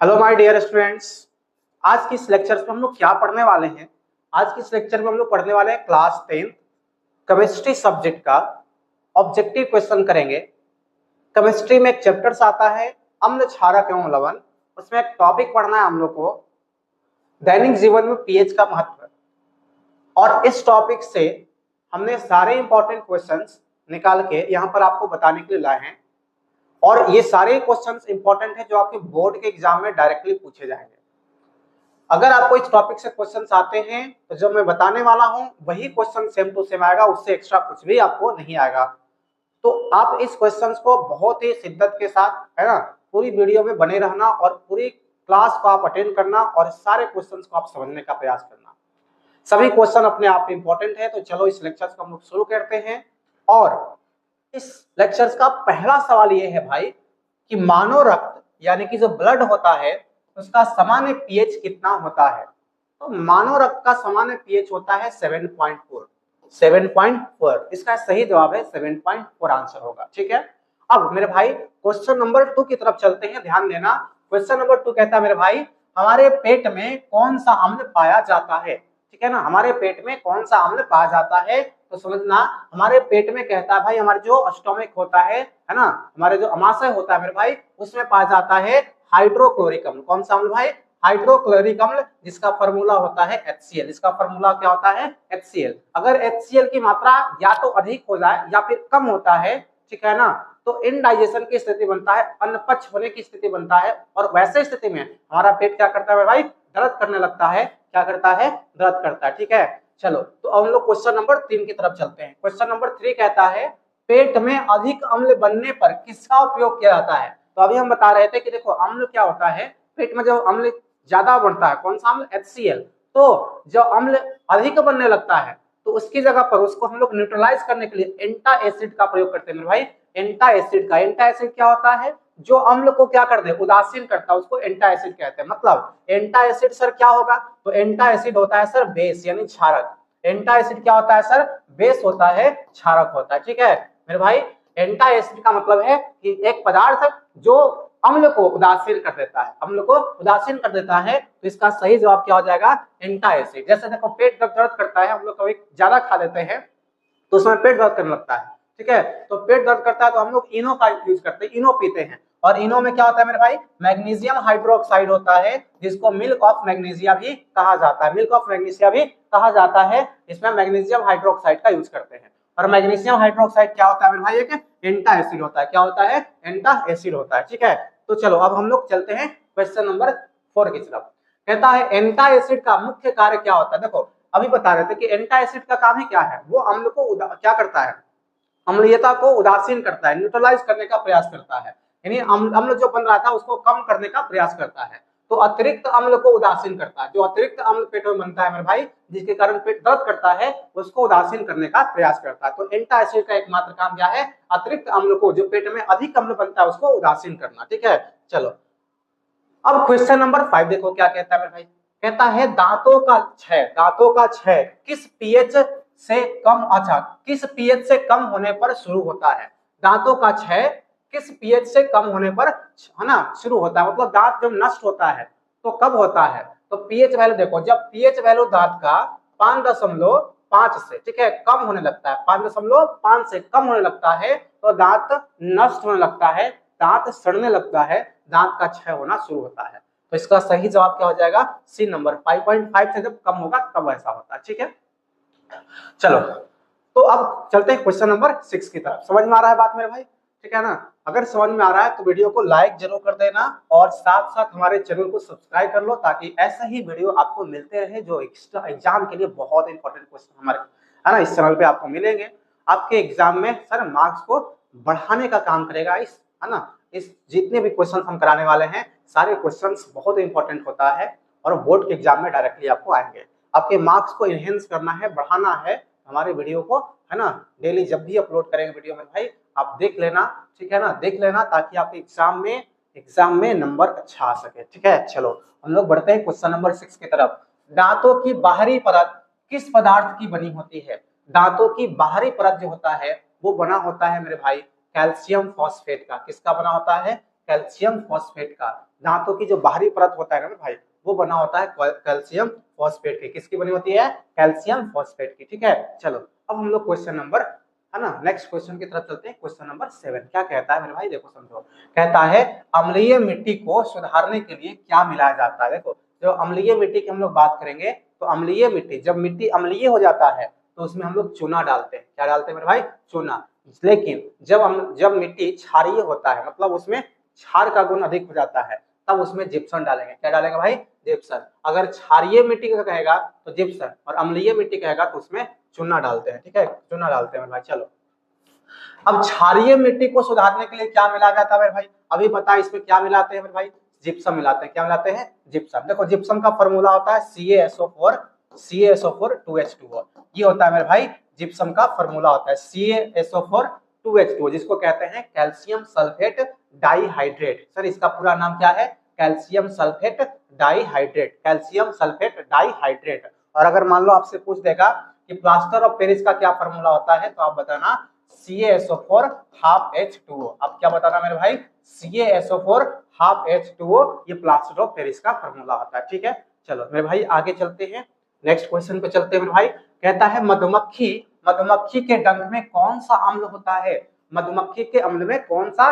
Hello my dear students. आज की इस लेक्चर में हम लोग क्या पढ़ने वाले हैं? आज की इस लेक्चर में हम लोग पढ़ने वाले हैं क्लास 10 केमिस्ट्री सब्जेक्ट का ऑब्जेक्टिव क्वेश्चन करेंगे। केमिस्ट्री में एक चैप्टर्स आता है अम्ल क्षारक एवं लवण। उसमें एक टॉपिक पढ़ना है हम लोग को, दैनिक जीवन में पीएच का महत्व। और इस टॉपिक से हमने सारे इंपॉर्टेंट क्वेश्चंस निकाल के यहाँ पर आपको बताने के लिए लाए हैं। और ये सारे क्वेश्चंस इंपॉर्टेंट है जो आपके बोर्ड के एग्जाम में डायरेक्टली पूछे जाएंगे। अगर आपको इस टॉपिक से क्वेश्चंस आते हैं तो जो मैं बताने वाला हूं वही क्वेश्चन सेम टू सेम आएगा, उससे एक्स्ट्रा कुछ भी आपको नहीं आएगा। तो आप इस क्वेश्चंस को बहुत ही शिद्दत के साथ, है ना, पूरी वीडियो में बने रहना और पूरी क्लास को आप अटेंड करना और सारे क्वेश्चंस को आप समझने का प्रयास करना। सभी क्वेश्चन अपने आप में इंपॉर्टेंट है। तो चलो इस लेक्चर को हम लोग शुरू करते हैं। और इस लेक्चर का पहला सवाल ये है भाई कि मानव रक्त यानी कि जो ब्लड होता है उसका सामान्य पीएच कितना होता है? तो मानव रक्त का सामान्य पीएच होता है 7.4। 7.4 इसका सही जवाब है, 7.4 आंसर होगा। ठीक है, अब मेरे भाई क्वेश्चन नंबर 2 की तरफ चलते हैं। ध्यान देना, क्वेश्चन नंबर 2 कहता है मेरे भाई हमारे पेट में कौन सा अम्ल पाया जाता है? ठीक है ना, हमारे पेट में कौन सा अम्ल पाया जाता है? तो समझना, हमारे पेट में कहता है भाई हमारे जो स्टोमक होता है ना, हमारे जो अमाशय होता है मेरे भाई, उसमें पाया जाता है हाइड्रोक्लोरिक अम्ल। कौन सा अम्ल भाई? हाइड्रोक्लोरिक अम्ल, जिसका फॉर्मूला होता है HCl। इसका फॉर्मूला क्या होता है? HCl। अगर HCl की मात्रा या तो अधिक हो जाए या फिर कम होता है, ठीक है ना, तो इनडाइजेशन की स्थिति बनता है, अनपच होने की स्थिति बनता है। और वैसे स्थिति में हमारा पेट क्या करता है भाई? दर्द करने लगता है। क्या करता है? दर्द करता है। ठीक है, चलो तो हम लोग क्वेश्चन नंबर 3 की तरफ चलते हैं। क्वेश्चन नंबर 3 कहता है पेट में अधिक अम्ल बनने पर किसका उपयोग किया जाता है? तो अभी हम बता रहे थे कि देखो अम्ल क्या होता है, पेट में जब अम्ल ज्यादा बनता है, कौन सा अम्ल? HCl। तो जब अम्ल अधिक बनने लगता है तो उसकी जगह पर उसको हम लोग न्यूट्रलाइज करने के लिए एंटा एसिड का प्रयोग करते हैं मेरे भाई। एंटा एसिड का, एंटा एसिड क्या होता है? जो अम्ल को क्या कर दे? उदासीन करता है, उसको एंटा एसिड कहते हैं। मतलब एंटा एसिड सर क्या होगा? तो एंटा एसिड होता है सर बेस यानी क्षारक। एंटा एसिड क्या होता है सर? बेस होता है, क्षारक होता है। ठीक है मेरे भाई, एंटा एसिड का मतलब है कि एक पदार्थ जो अम्ल को उदासीन कर देता है, अम्ल को उदासीन कर देता है। तो इसका सही जवाब क्या हो जाएगा? एंटा एसिड। जैसे देखो पेट जब दर्द करता है, हम लोग कभी ज्यादा खा लेते हैं तो उसमें पेट दर्द करने लगता है। ठीक है, तो पेट दर्द करता है तो हम लोग इनो का यूज करते हैं, इनो पीते हैं। और इनो में क्या होता है मेरे भाई? मैग्नीशियम हाइड्रोक्साइड होता है, जिसको मिल्क ऑफ मैग्नीशिया भी कहा जाता है। मिल्क ऑफ मैग्नीशिया भी कहा जाता है। इसमें मैग्नीशियम हाइड्रोक्साइड का यूज करते हैं। और मैग्नीशियम हाइड्रोक्साइड क्या होता है मेरे भाई? एक एंटा एसिड होता है। क्या होता है? एंटा एसिड होता है। ठीक है, तो चलो अब हम लोग चलते हैं क्वेश्चन नंबर 4 की तरफ। कहता है एंटा एसिड का मुख्य कार्य क्या होता है? देखो अभी बता रहे थे कि एंटा एसिड का काम ही क्या है? वो अम्ल को क्या करता है? अम्लीयता को उदासीन करता है, न्यूट्रलाइज करने का प्रयास करता है। यानी अम्ल जो बन रहा था उसको कम करने का प्रयास करता है। तो अतिरिक्त अम्ल को उदासीन करता है। जो अतिरिक्त अम्ल पेट में बनता है मेरे भाई, जिसके कारण पेट दर्द करता है, उसको उदासीन करने का प्रयास करता है। तो एंटा एसिड का एकमात्र काम क्या है? अतिरिक्त अम्ल को, जो पेट में अधिक अम्ल बनता है, उसको उदासीन करना। ठीक है, चलो अब क्वेश्चन नंबर 5 देखो क्या कहता है मेरे भाई। कहता है दांतों का क्षय, दांतों का क्षय किस पीएच से कम, अच्छा किस पीएच से कम होने पर शुरू होता है? दांतों का क्षय किस पीएच से कम होने पर, है ना, शुरू होता है? मतलब दांत जब नष्ट होता है तो कब होता है? तो पीएच वैल्यू देखो, जब पीएच वैल्यू दांत का 5.5 से, ठीक है, कम होने लगता है, 5.5 से कम होने लगता है तो दांत नष्ट होने लगता है, दांत सड़ने लगता है, दांत का क्षय होना शुरू होता है। तो इसका सही जवाब क्या हो जाएगा? सी नंबर। 5.5 से जब कम होगा तब ऐसा होता है। ठीक है, चलो तो अब चलते हैं क्वेश्चन नंबर 6 की तरफ। समझ में आ रहा है बात मेरे भाई? ठीक है ना, अगर समझ में आ रहा है तो वीडियो को लाइक जरूर कर देना और साथ साथ हमारे चैनल को सब्सक्राइब कर लो, ताकि ऐसा ही वीडियो आपको मिलते रहे जो एक्स्ट्रा एग्जाम के लिए बहुत इंपॉर्टेंट क्वेश्चन हमारे, है ना, इस चैनल पे आपको मिलेंगे। आपके एग्जाम में सर मार्क्स को बढ़ाने का काम करेगा इस, है ना, इस जितने भी क्वेश्चन हम कराने वाले हैं सारे क्वेश्चन बहुत इंपॉर्टेंट होता है और बोर्ड के एग्जाम में डायरेक्टली आपको आएंगे। आपके मार्क्स को इनहेंस करना है, बढ़ाना है हमारे वीडियो को, है ना, डेली जब भी अपलोड करेंगे वीडियो में भाई आप देख लेना। ठीक है ना, देख लेना ताकि आपके एग्जाम में नंबर अच्छा आ सके। ठीक है, चलो हम लोग बढ़ते हैं क्वेश्चन नंबर 6 की तरफ। दांतों की बाहरी परत किस पदार्थ की बनी होती है? दांतों की बाहरी परत जो होता है वो बना होता है मेरे भाई कैल्शियम फॉस्फेट का। किसका बना होता है? कैल्शियम फॉस्फेट का। दांतों की जो बाहरी परत होता है ना भाई, वो बना होता है कैल्शियम फॉस्फेट की। किसकी बनी होती है? कैल्शियम फॉस्फेट की। ठीक है, चलो अब हम लोग क्वेश्चन नंबर, है ना, नेक्स्ट क्वेश्चन की तरफ चलते हैं। क्वेश्चन नंबर 7 क्या कहता है मेरे भाई, देखो समझो। कहता है अम्लीय मिट्टी को सुधारने के लिए क्या मिलाया जाता है। देखो जो अम्लीय मिट्टी की हम लोग बात करेंगे, तो अम्लीय मिट्टी, जब मिट्टी अम्लीय हो जाता है तो उसमें हम लोग चूना डालते हैं। क्या डालते हैं मेरे भाई? चूना। लेकिन जब मिट्टी क्षारीय होता है, मतलब उसमें क्षार का गुण अधिक हो जाता है, तब उसमें जिप्सम डालेंगे। क्या डालेंगे भाई? जिप्सम। अगर क्षारीय मिट्टी का कहेगा तो जिप्सम, और अम्लीय मिट्टी कहेगा तो उसमें चूना डालते हैं। ठीक है, चूना डालते हैं भाई। चलो अब क्षारीय मिट्टी को सुधारने के लिए क्या मिला जाता है मेरे भाई? अभी पता है इसमें क्या मिलाते हैं मेरे भाई? जिप्सम मिलाते हैं। क्या मिलाते हैं? जिप्सम। देखो जिप्सम का फॉर्मूला होता है CaSO4 2H2O। ये होता है मेरे भाई जिप्सम का फॉर्मूला होता है CaSO4 2H2O, जिसको कहते हैं कैल्शियम सल्फेट डाइहाइड्रेट। सर इसका पूरा नाम क्या है? Calcium sulphate dihydrate, calcium sulphate dihydrate. और अगर मान लो आपसे पूछ देगा कि प्लास्टर ऑफ पेरिस का क्या फॉर्मूला होता है, तो आप बताना CaSO4 हाफ H2O। अब क्या बताना मेरे भाई? CaSO4 हाफ H2O, ये प्लास्टर ऑफ पेरिस का फॉर्मूला होता है। ठीक है, चलो मेरे भाई आगे चलते हैं, नेक्स्ट क्वेश्चन पे चलते हैं मेरे भाई। कहता है मधुमक्खी के डंक में कौन सा अम्ल होता है? मधुमक्खी के अम्ल में कौन सा,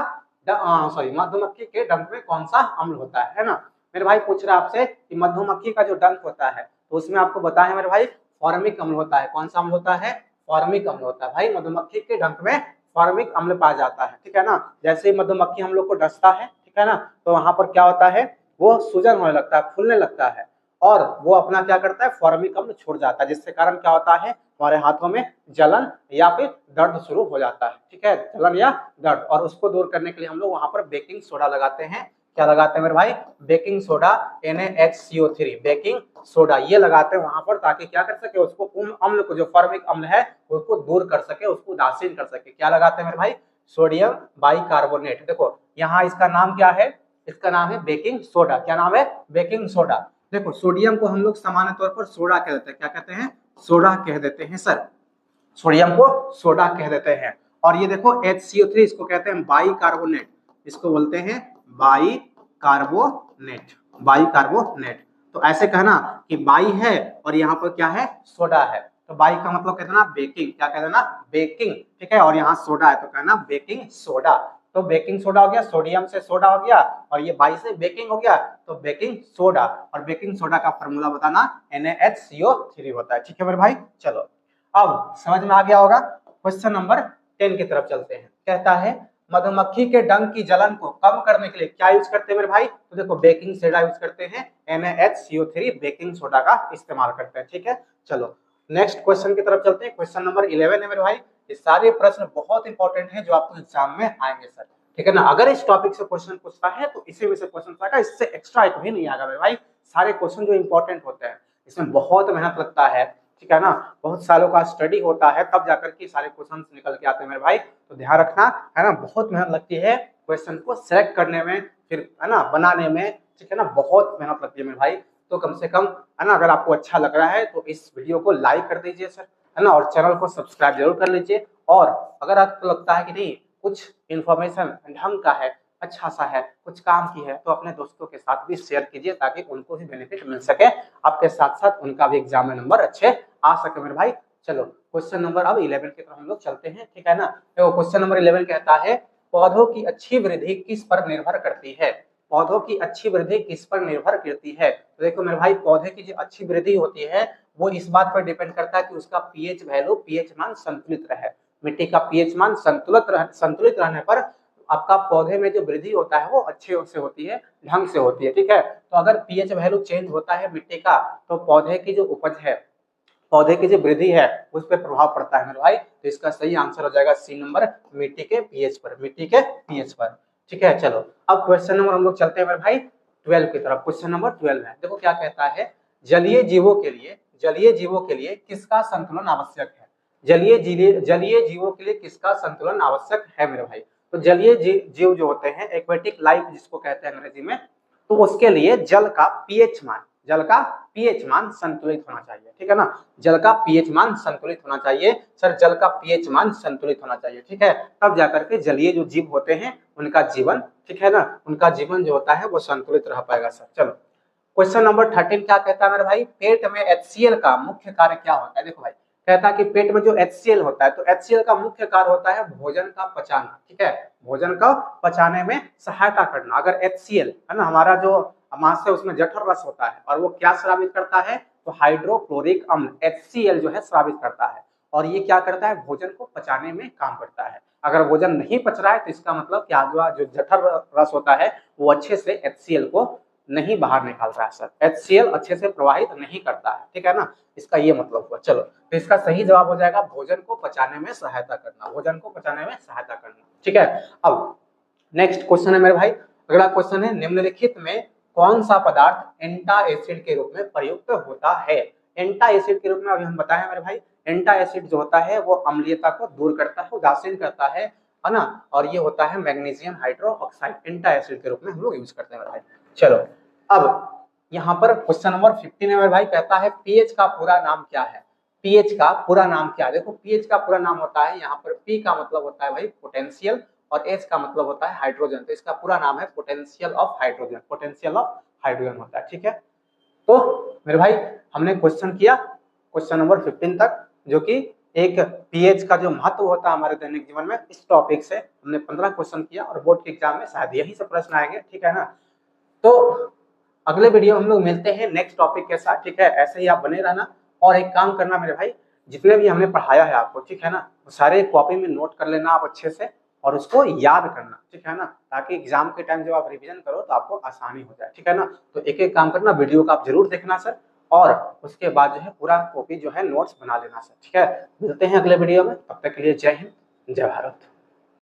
मधुमक्खी के डंक में कौन सा अम्ल होता है ना? मेरे भाई पूछ रहा है आपसे कि मधुमक्खी का जो डंक होता है, तो उसमें आपको बताया है मेरे भाई फॉर्मिक अम्ल होता है। कौन सा अम्ल होता है? फॉर्मिक अम्ल होता है भाई। मधुमक्खी के डंक में फॉर्मिक अम्ल पाया जाता है। ठीक है ना, जैसे ही मधुमक्खी हम लोग को डसता है, ठीक है ना, तो वहां पर क्या होता है, वो सूजन होने लगता है, फूलने लगता है, और वो अपना क्या करता है, फॉर्मिक अम्ल छोड़ जाता है, जिससे कारण क्या होता है, हमारे हाथों में जलन या फिर दर्द शुरू हो जाता है। ठीक है, जलन या दर्द, और उसको दूर करने के लिए हम लोग वहां पर बेकिंग सोडा लगाते हैं। क्या लगाते हैं मेरे भाई? Baking soda, NaHCO3, baking soda ये लगाते हैं वहां पर, ताकि क्या कर सके, उसको अम्ल को, जो फॉर्मिक अम्ल है उसको दूर कर सके, उसको उदासीन कर सके। क्या लगाते हैं मेरे भाई? Sodium bicarbonate. देखो यहाँ इसका नाम क्या है? इसका नाम है बेकिंग सोडा। क्या नाम है? Baking soda. देखो सोडियम को हम लोग सामान्य तौर पर सोडा कह देते हैं। क्या कहते हैं? सोडा कह देते हैं सर, सोडियम को सोडा कह देते हैं। और ये देखो HCO3, इसको कहते हैं बाइकार्बोनेट, इसको बोलते हैं बाइकार्बोनेट, बाइकार्बोनेट। तो ऐसे कहना कि बाई है और यहाँ पर क्या है, सोडा है, तो बाई का मतलब कहते ना बेकिंग। क्या कहते ना? बेकिंग। ठीक है, और यहाँ सोडा है तो कहना बेकिंग सोडा। तो बेकिंग सोडा हो गया, सोडियम से सोडा हो गया, और ये बाई से बेकिंग हो गया, तो बेकिंग सोडा। और बेकिंग सोडा का फॉर्मूला बताना NaHCO3 होता है। ठीक है मेरे भाई, चलो अब समझ में आ गया होगा। क्वेश्चन नंबर 10 की तरफ चलते हैं। कहता है मधुमक्खी के डंक की जलन को कम करने के लिए क्या यूज करते हैं मेरे भाई? तो देखो बेकिंग सोडा यूज करते हैं, NaHCO3 बेकिंग सोडा का इस्तेमाल करते हैं। ठीक है, चलो नेक्स्ट क्वेश्चन की तरफ चलते हैं। क्वेश्चन नंबर 11 है मेरे भाई। ये सारे प्रश्न बहुत इंपॉर्टेंट है जो आपको एग्जाम में आएंगे सर। ठीक है ना, अगर इस टॉपिक से क्वेश्चन पूछता है तो इसी में से क्वेश्चन आएगा, इससे एक्स्ट्रा एक भी नहीं आएगा मेरे भाई। सारे क्वेश्चन जो इंपॉर्टेंट होते हैं, इसमें बहुत मेहनत लगता है। ठीक है ना, बहुत सालों का स्टडी होता है, तब जाकर के सारे क्वेश्चन निकल के आते हैं मेरे भाई। तो ध्यान रखना है ना, बहुत मेहनत लगती है क्वेश्चन को सेलेक्ट करने में, फिर है ना बनाने में। ठीक है ना, बहुत मेहनत लगती है मेरे भाई। तो कम से कम है ना, अगर आपको अच्छा लग रहा है तो इस वीडियो को लाइक कर दीजिए सर, है ना, और चैनल को सब्सक्राइब जरूर कर लीजिए। और अगर आपको लगता है कि नहीं कुछ इन्फॉर्मेशन ढंग का है, अच्छा सा है, कुछ काम की है, तो अपने दोस्तों के साथ भी शेयर कीजिए, ताकि उनको भी बेनिफिट मिल सके, आपके साथ साथ उनका भी एग्जाम में नंबर अच्छे आ सके मेरे भाई। चलो क्वेश्चन नंबर अब 11 की तरफ हम लोग चलते हैं। ठीक है ना, तो क्वेश्चन नंबर 11 कहता है पौधों की अच्छी वृद्धि किस पर निर्भर करती है? पौधों की अच्छी वृद्धि किस पर निर्भर करती है? तो देखो मेरे भाई, पौधे की जो अच्छी वृद्धि होती है वो इस बात पर डिपेंड करता है कि उसका पीएच वैल्यू, पीएच मान संतुलित रहे। मिट्टी का पीएच मान संतुलित रहने पर आपका पौधे में जो वृद्धि होता है वो अच्छे से होती है, ढंग से होती है। ठीक है, तो अगर पीएच वैल्यू चेंज होता है मिट्टी का, तो पौधे की जो उपज है, पौधे की जो वृद्धि है, उस पर प्रभाव पड़ता है मेरे भाई। तो इसका सही आंसर हो जाएगा सी नंबर, मिट्टी के पीएच पर, मिट्टी के पीएच पर। ठीक है, चलो अब क्वेश्चन नंबर हम लोग चलते हैं मेरे भाई 12 की तरफ। क्वेश्चन नंबर 12 है, देखो क्या कहता है, जलीय जीवों के लिए किसका संतुलन आवश्यक है? जलीय जीवों के लिए किसका संतुलन आवश्यक है मेरे भाई? तो जलीय जीव जो होते हैं, एक्वेटिक लाइफ जिसको कहते हैं अंग्रेजी में, तो उसके लिए जल का पीएच मान, जल का पीएच मान संतुलित होना चाहिए, ठीक है ना, जल का पीएच मान संतुलित होना चाहिए सर, जल का पीएच मान संतुलित होना चाहिए, ठीक है, तब जाकर के जलीय जो जीव होते हैं उनका जीवन, ठीक है ना, उनका जीवन जो होता है वो संतुलित रह पाएगा सर। चलो क्वेश्चन नंबर 13 क्या कहता है मेरे भाई, पेट में HCl का मुख्य कार्य क्या होता है। देखो भाई कहता है कि पेट में जो HCl होता है, तो HCl का मुख्य कार्य होता है भोजन का पचाना, ठीक है, भोजन का पचाने में सहायता करना। अगर HCl है ना हमारा जो मांस है उसमें जठर रस होता है और वो क्या स्रावित करता है, तो हाइड्रोक्लोरिक अम्ल HCl जो है स्रावित करता है, और ये क्या करता है, भोजन को पचाने में काम करता है। अगर भोजन नहीं पच रहा है तो इसका मतलब क्या हुआ, जो जठर रस होता है वो अच्छे से HCl को नहीं बाहर निकाल रहा है सर, HCl अच्छे से प्रवाहित नहीं करता है, ठीक है ना, इसका ये मतलब हुआ। चलो तो इसका सही जवाब हो जाएगा भोजन को पचाने में सहायता करना, भोजन को पचाने में सहायता करना, ठीक है। अब नेक्स्ट क्वेश्चन है मेरे भाई, अगला क्वेश्चन है निम्नलिखित में कौन सा पदार्थ एंटा एसिड के रूप में प्रयुक्त होता है। एंटा एसिड के रूप में अभी हम बताए मेरे भाई, एंटा एसिड जो होता है वो अम्लीयता को दूर करता है, उदासीन करता है ना, और ये होता है मैग्नीशियम हाइड्रोक्साइड, एंटा एसिड के रूप में हम लोग यूज करते हैं मेरे भाई। चलो अब यहाँ पर क्वेश्चन नंबर 15 है मेरे भाई, कहता है पीएच का पूरा नाम क्या है। पीएच का पूरा नाम क्या है, देखो पीएच का पूरा नाम होता है, यहाँ पर पी का मतलब होता है भाई पोटेंशियल और एच का मतलब होता है हाइड्रोजन, तो इसका पूरा नाम है potential of hydrogen, potential of hydrogen होता है, ठीक है। तो मेरे भाई हमने क्वेश्चन किया क्वेश्चन नंबर 15 तक, जो कि एक पीएच का जो महत्व होता है हमारे दैनिक जीवन में, इस टॉपिक से हमने 15 क्वेश्चन किया और बोर्ड के एग्जाम में शायद यही से प्रश्न आएंगे, ठीक है ना। तो अगले वीडियो हम लोग मिलते हैं नेक्स्ट टॉपिक के साथ, ठीक है, ऐसे ही आप बने रहना। और एक काम करना मेरे भाई, जितने भी हमने पढ़ाया है आपको, ठीक है ना, सारे कॉपी में नोट कर लेना आप अच्छे से और उसको याद करना, ठीक है ना, ताकि एग्जाम के टाइम जब आप रिवीजन करो तो आपको आसानी हो जाए, ठीक है ना। तो एक एक काम करना, वीडियो का आप जरूर देखना सर, और उसके बाद जो है पूरा कॉपी जो है नोट्स बना लेना सर, ठीक है। मिलते हैं अगले वीडियो में, तब तक के लिए जय हिंद जय भारत।